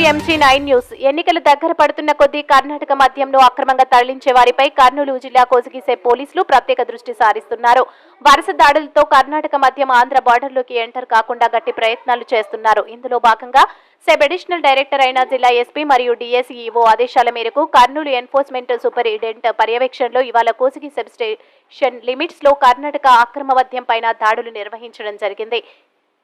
MG9 news. ఎన్నికలు దగ్గర పడుతున్న కొద్దీ కర్ణాటక మద్యంను అక్రమంగా తరలించే వారిపై కర్నూలు జిల్లా కోసిగిసే పోలీసులు ప్రత్యేక దృష్టి సారిస్తున్నారు. వరుస దాడులతో కర్ణాటక మద్యం ఆంధ్ర బార్డర్లోకి ఎంటర్ కాకుండా గట్టి ప్రయత్నాలు చేస్తున్నారు. ఇందులో భాగంగా సెబ్ అడిషనల్ డైరెక్టర్ అయిన జిల్లా ఎస్పీ మరియు డిఎస్ఈఓ ఆదేశాల మేరకు కర్నూలు ఎన్ఫోర్స్మెంట్ సూపరింటెండెంట్ పర్యవేక్షణలో ఇవాళ కోసిగి సబ్ స్టేషన్ లిమిట్స్ లో కర్ణాటక అక్రమ మద్యం పైన దాడులు నిర్వహించడం జరిగింది.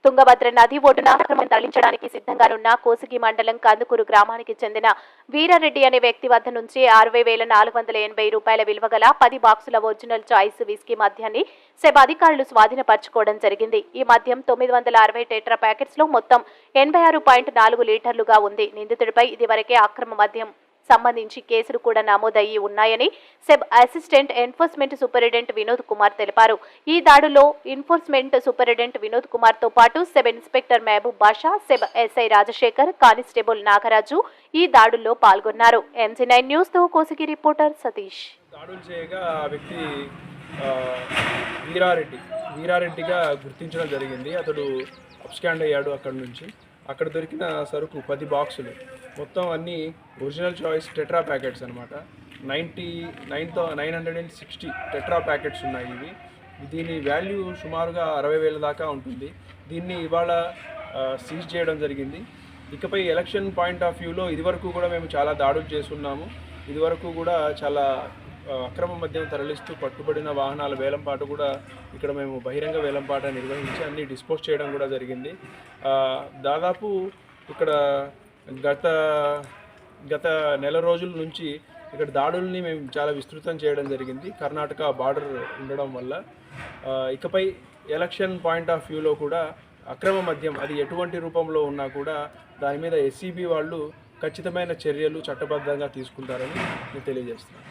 తుంగభద్ర నది ఒడ్డున అక్రమం తరలించడానికి సిద్ధంగానున్న కోసిగి మండలం కందుకూరు గ్రామానికి చెందిన వీరారెడ్డి అనే వ్యక్తి వద్ద నుంచి 60,480 రూపాయల విలువ గల 10 బాక్సుల ఒరిజినల్ చాయిస్ విస్కీ మద్యాన్ని సెబ్ అధికారులు స్వాధీనపరచుకోవడం జరిగింది. ఈ మద్యం 960 టెట్రా ప్యాకెట్స్ లో మొత్తం 86.4 లీటర్లుగా ఉంది. నిందితుడిపై ఇదివరకే అక్రమ మద్యం సంబంధించి కేసులు కూడా నమోదయ్యి ఉన్నాయని SEB assistant enforcement superintendent Vinod Kumar తెలిపారు. ఈ దాడులో ఎన్ఫోర్స్మెంట్ సూపరింటెండెంట్ వినోద్ కుమార్ తో పాటు SEB inspector Mahaboob Basha, SEB SI Rajasekhar, constable Nagaraju ఈ దాడుల్లో పాల్గొన్నారు. MG9 న్యూస్ తో కోసిగి రిపోర్టర్ సతీష్. దాడులు చేయగా ఆ వ్యక్తి వీరారెడ్డిగా గుర్తించడం జరిగింది. అతడు అబ్స్కాండ్ అయ్యాడు. అక్కడి నుంచి అక్కడ దొరికిన సరుకు 10 బాక్సులు, మొత్తం అన్నీ ఒరిజినల్ చాయిస్ టెట్రా ప్యాకెట్స్ అనమాట. 960 టెట్రా ప్యాకెట్స్ ఉన్నాయి. దీని వాల్యూ సుమారుగా 60,000 దాకా ఉంటుంది. దీన్ని ఇవాళ సీజ్ చేయడం జరిగింది. ఇకపై ఎలక్షన్ పాయింట్ ఆఫ్ వ్యూలో ఇదివరకు కూడా మేము చాలా దాడులు చేస్తున్నాము. ఇదివరకు కూడా చాలా అక్రమ మద్యం తరలిస్తూ పట్టుబడిన వాహనాల వేలంపాట కూడా ఇక్కడ మేము బహిరంగ వేలంపాట నిర్వహించి అన్ని డిస్పోజ్ చేయడం కూడా జరిగింది. దాదాపు ఇక్కడ గత నెల రోజుల నుంచి ఇక్కడ దాడుల్ని మేము చాలా విస్తృతం చేయడం జరిగింది. కర్ణాటక బార్డర్ ఉండడం వల్ల ఇకపై ఎలక్షన్ పాయింట్ ఆఫ్ వ్యూలో కూడా అక్రమ మద్యం అది ఎటువంటి రూపంలో ఉన్నా కూడా దాని మీద SCB వాళ్ళు ఖచ్చితమైన చర్యలు చట్టబద్ధంగా తీసుకుంటారని నేను తెలియజేస్తున్నాను.